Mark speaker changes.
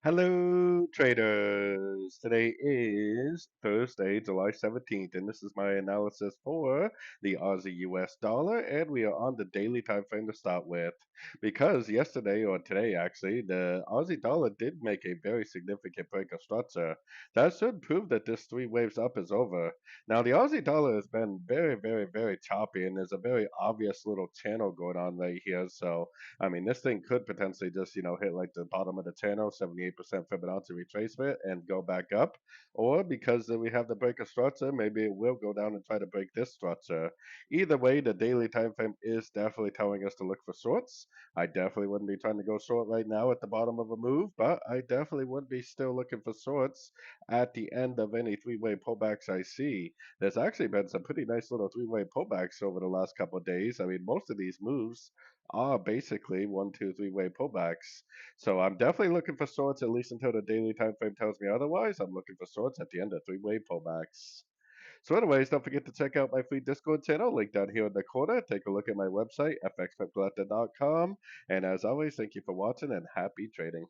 Speaker 1: Hello, traders. Today is Thursday, July 17th, and this is my analysis for the Aussie US dollar. And we are on the daily time frame to start with. Because yesterday, or today actually, the Aussie dollar did make a very significant break of structure. That should prove that this three waves up is over. Now, the Aussie dollar has been very, very, very choppy, and there's a very obvious little channel going on right here. So, I mean, this thing could potentially just, hit like the bottom of the channel, 78% Fibonacci retracement, and go back up. Or because we have the break of structure, maybe it will go down and try to break this structure. Either way, the daily time frame is definitely telling us to look for shorts. I definitely wouldn't be trying to go short right now at the bottom of a move, but I definitely would be still looking for shorts at the end of any three-way pullbacks I see. There's actually been some pretty nice little three-way pullbacks over the last couple of days. I mean, most of these moves are basically one, two, three-way pullbacks. So I'm definitely looking for shorts at least until the daily time frame tells me otherwise. I'm looking for shorts at the end of three-way pullbacks. So anyways, don't forget to check out my free Discord channel, link down here in the corner. Take a look at my website, fxpipcollector.com. And as always, thank you for watching and happy trading.